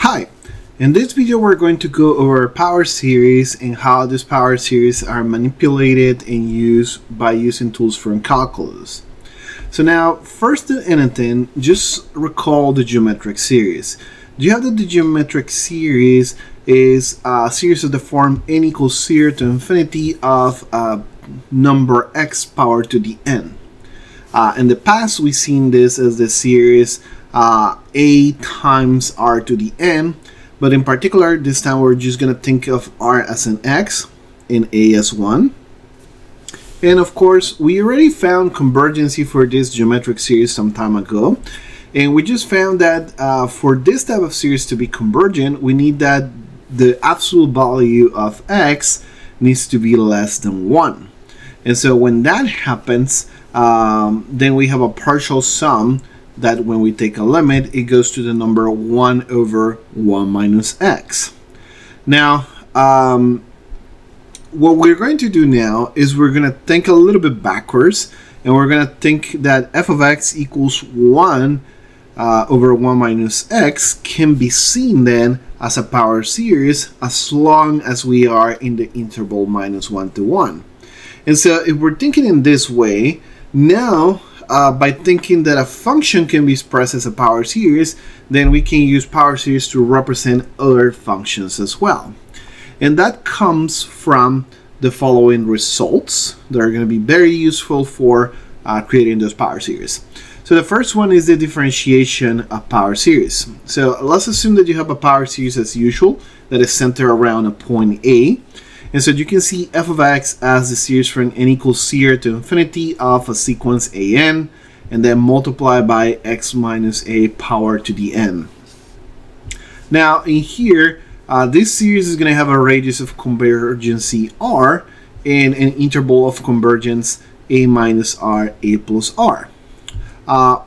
Hi, in this video we're going to go over power series and how these power series are manipulated and used by using tools from calculus. So now, first than anything, just recall the geometric series. Do you have that the geometric series is a series of the form n equals 0 to infinity of a number x power to the n. In the past, we've seen this as the series a times r to the n, but in particular, this time we're just going to think of r as an x and a as 1. And of course, we already found convergency for this geometric series some time ago. And we just found that for this type of series to be convergent, we need that the absolute value of x needs to be less than 1. And so when that happens, then we have a partial sum that when we take a limit, it goes to the number 1 over 1 minus x. Now, what we're going to do now is we're going to think a little bit backwards, and we're going to think that f of x equals 1 over 1 minus x can be seen then as a power series as long as we are in the interval minus 1 to 1. And so if we're thinking in this way, now by thinking that a function can be expressed as a power series, then we can use power series to represent other functions as well. And that comes from the following results that are going to be very useful for creating those power series. So the first one is the differentiation of power series. So let's assume that you have a power series as usual that is centered around a point A. And so you can see f of x as the series from n equals 0 to infinity of a sequence an, and then multiply by x minus a power to the n. Now in here, this series is going to have a radius of convergency r and an interval of convergence a minus r, a plus r.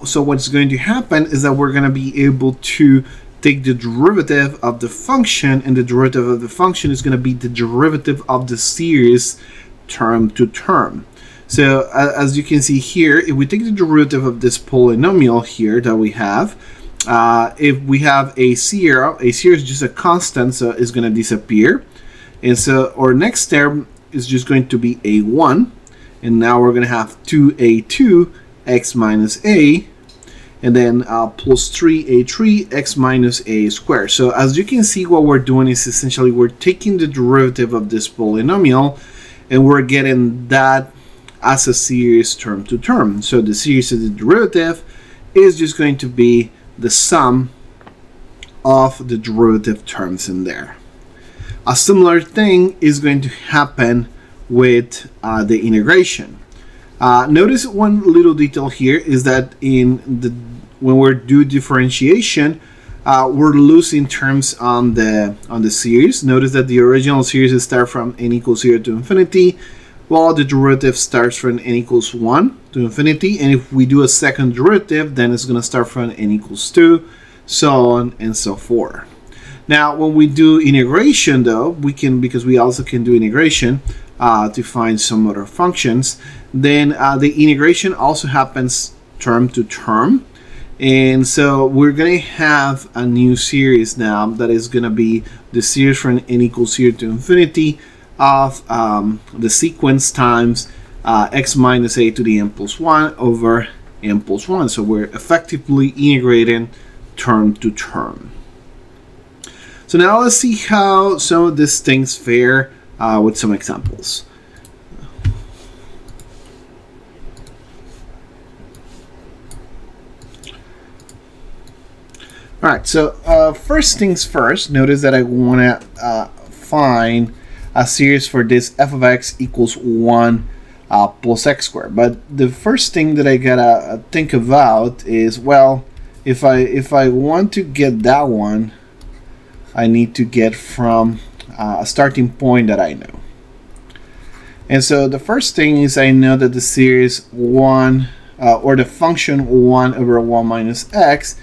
So what's going to happen is that we're going to be able to take the derivative of the function, and the derivative of the function is going to be the derivative of the series term to term. So as you can see here, if we take the derivative of this polynomial here that we have, if we have a 0 is just a constant, so it's going to disappear. And so our next term is just going to be a1, and now we're going to have 2a2 x minus a, and then plus 3a3 x minus a squared. So as you can see, what we're doing is essentially we're taking the derivative of this polynomial and we're getting that as a series term to term. So the series of the derivative is just going to be the sum of the derivative terms in there. A similar thing is going to happen with the integration. Notice one little detail here is that when we're doing differentiation, we're losing terms on the series. Notice that the original series starts from n equals 0 to infinity, while the derivative starts from n equals 1 to infinity. And if we do a second derivative, then it's going to start from n equals 2, so on and so forth. Now, when we do integration, though, we can, because we also can do integration to find some other functions, then the integration also happens term to term. And so we're going to have a new series now that is going to be the series from n equals 0 to infinity of the sequence times x minus a to the n plus 1 over n plus 1. So we're effectively integrating term to term. So now let's see how some of these things fare with some examples. Alright, so first things first, notice that I want to find a series for this f of x equals 1 plus x squared. But the first thing that I gotta think about is, well, if I want to get that one, I need to get from a starting point that I know. And so the first thing is I know that the series 1 or the function 1 over 1 minus x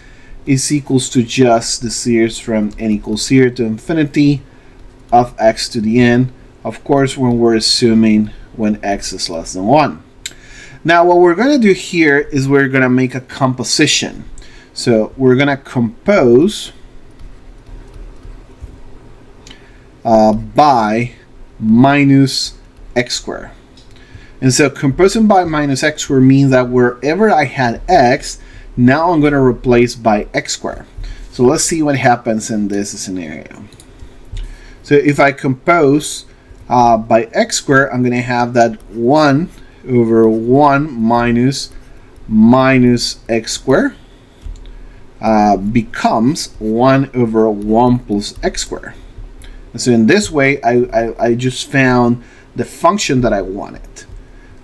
is equals to just the series from n equals 0 to infinity of x to the n, of course when we're assuming when x is less than 1. Now what we're going to do here is we're going to make a composition. So we're going to compose by minus x squared. And so composing by minus x squared means that wherever I had x, now I'm going to replace by x squared. So let's see what happens in this scenario. So if I compose by x squared, I'm going to have that 1 over 1 minus x squared becomes 1 over 1 plus x squared. And so in this way, I just found the function that I wanted.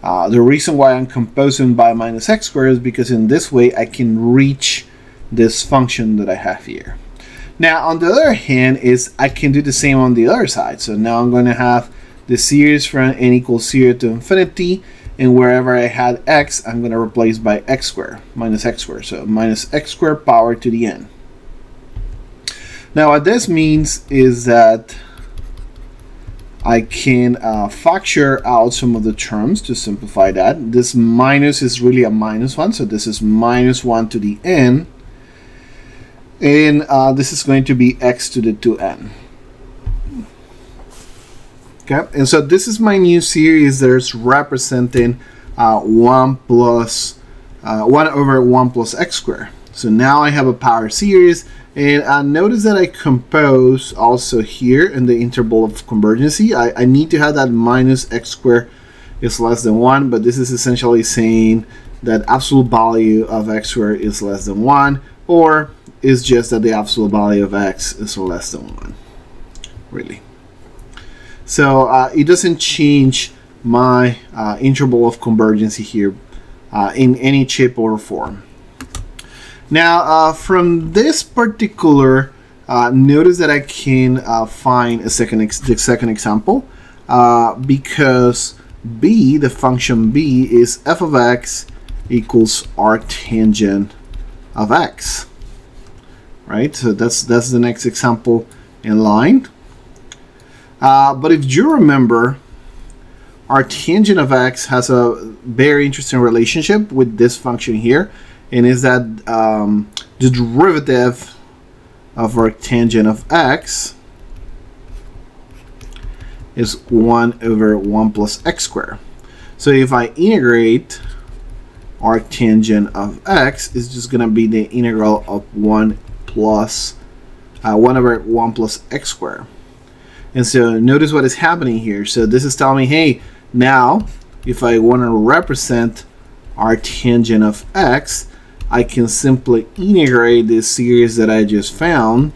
The reason why I'm composing by minus x squared is because in this way I can reach this function that I have here. Now on the other hand is I can do the same on the other side. So now I'm going to have the series from n equals 0 to infinity, and wherever I had x, I'm going to replace by x squared, minus x squared. So minus x squared power to the n. Now what this means is that I can factor out some of the terms to simplify that. This minus is really a minus 1, so this is minus 1 to the n, and this is going to be x to the 2n. Okay, and so this is my new series that's representing 1 over 1 plus x squared. So now I have a power series, and notice that I compose also here in the interval of convergency. I need to have that minus x squared is less than 1, but this is essentially saying that absolute value of x squared is less than 1, or is just that the absolute value of x is less than 1, really. So it doesn't change my interval of convergency here in any shape or form. Now from this particular, notice that I can find the second example because b, the function b, is f of x equals arctangent of x. Right, so that's the next example in line. But if you remember, arctangent of x has a very interesting relationship with this function here, and is that the derivative of arctangent of x is 1 over 1 plus x squared. So if I integrate arctangent of x, it's just going to be the integral of 1 over 1 plus x squared. And so notice what is happening here. So this is telling me, hey, now if I want to represent arctangent of x, I can simply integrate this series that I just found,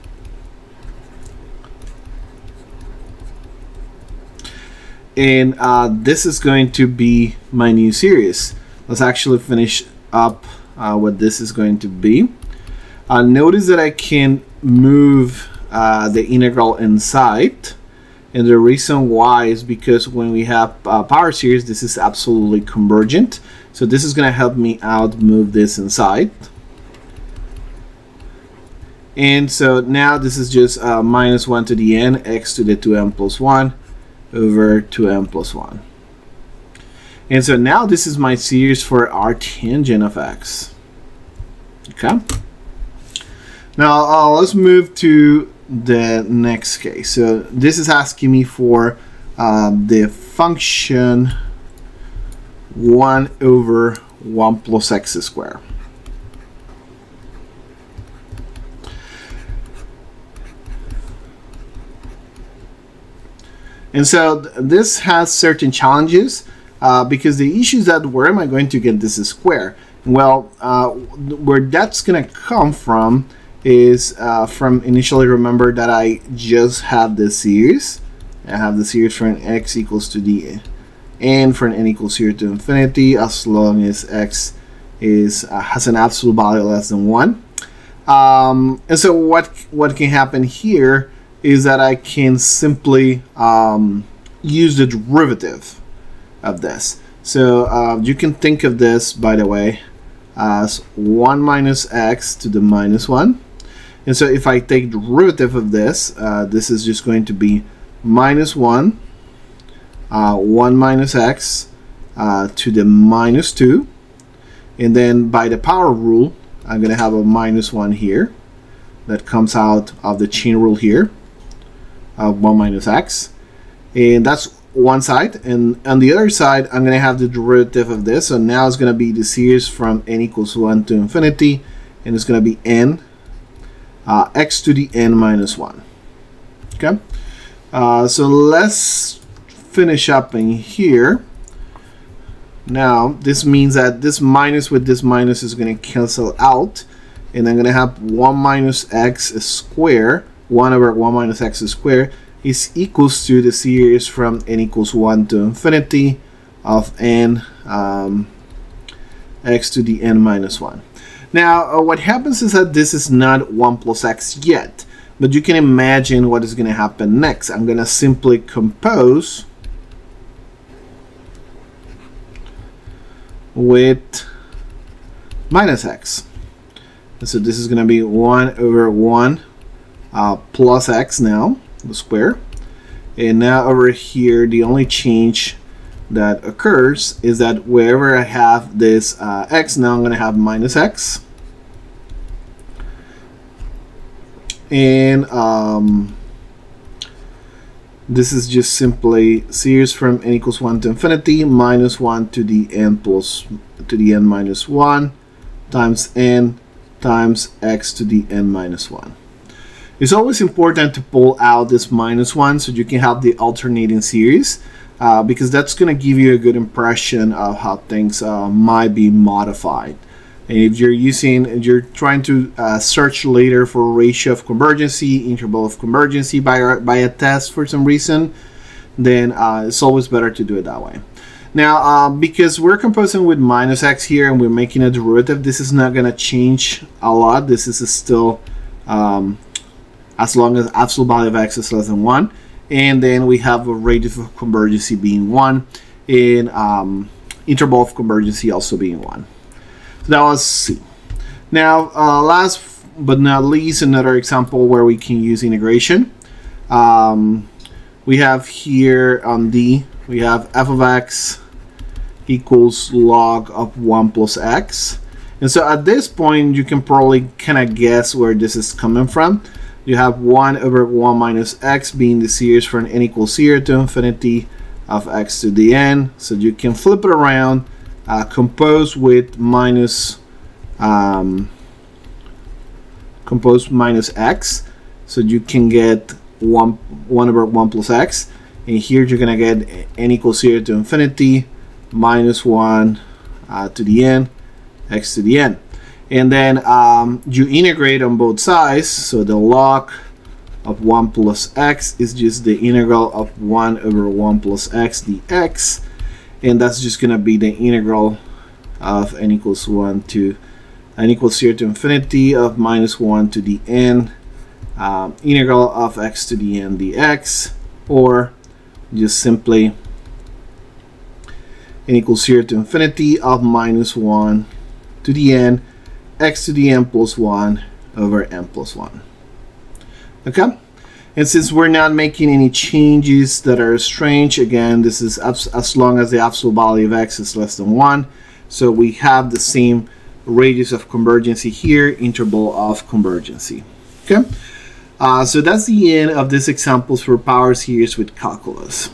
and this is going to be my new series. Let's actually finish up what this is going to be. Notice that I can move the integral inside, and the reason why is because when we have power series, this is absolutely convergent. So this is going to help me out move this inside. And so now this is just minus 1 to the n, x to the 2n plus 1 over 2n plus 1. And so now this is my series for arctangent of x. Okay. Now let's move to the next case. So this is asking me for the function 1 over 1 plus x squared. And so this has certain challenges because the issue is that where am I going to get this square? Well, where that's going to come from is from initially, remember that I just have this series. I have the series for an x equals to the n for an n equals 0 to infinity, as long as x is has an absolute value less than 1. And so what can happen here is that I can simply use the derivative of this. So you can think of this, by the way, as 1 minus x to the minus 1. And so if I take derivative of this, this is just going to be minus 1, 1 minus x to the minus 2. And then by the power rule, I'm going to have a minus 1 here that comes out of the chain rule here. of 1 minus x. And that's one side. And on the other side, I'm going to have the derivative of this. So now it's going to be the series from n equals 1 to infinity. And it's going to be n x to the n minus 1. Okay. So let's finish up in here. Now, this means that this minus with this minus is going to cancel out. And I'm going to have 1 minus x squared, 1 over 1 minus x squared, is equals to the series from n equals 1 to infinity of n x to the n minus 1. Now, what happens is that this is not 1 plus x yet. But you can imagine what is going to happen next. I'm going to simply compose with minus x. So this is going to be 1 over 1 plus x now, the square. And now over here, the only change that occurs is that wherever I have this x, now I'm going to have minus x. And this is just simply series from n equals 1 to infinity minus 1 to the n minus 1 times n times x to the n minus 1. It's always important to pull out this minus 1 so you can have the alternating series because that's going to give you a good impression of how things might be modified. And if you're trying to search later for ratio of convergency, interval of convergency by a test for some reason, then it's always better to do it that way. Now, because we're composing with minus x here and we're making a derivative, this is not going to change a lot. This is still as long as absolute value of x is less than 1. And then we have a radius of convergency being 1 and interval of convergency also being 1. So that was C. Now, last but not least, another example where we can use integration. We have here on D, we have f of x equals log of 1 plus x. And so at this point, you can probably kind of guess where this is coming from. You have 1 over 1 minus x being the series from n equals 0 to infinity of x to the n. So you can flip it around. Compose with minus x, so you can get 1 over 1 plus x, and here you're gonna get n equals 0 to infinity minus 1 to the n x to the n, and then you integrate on both sides. So the log of 1 plus x is just the integral of 1 over 1 plus x dx. And that's just going to be the integral of n equals 0 to infinity of minus 1 to the n integral of x to the n dx, or just simply n equals 0 to infinity of minus 1 to the n x to the n plus 1 over n plus 1. Okay? And since we're not making any changes that are strange, again, this is as long as the absolute value of x is less than 1. So we have the same radius of convergency here, interval of convergency. Okay, so that's the end of this examples for power series with calculus.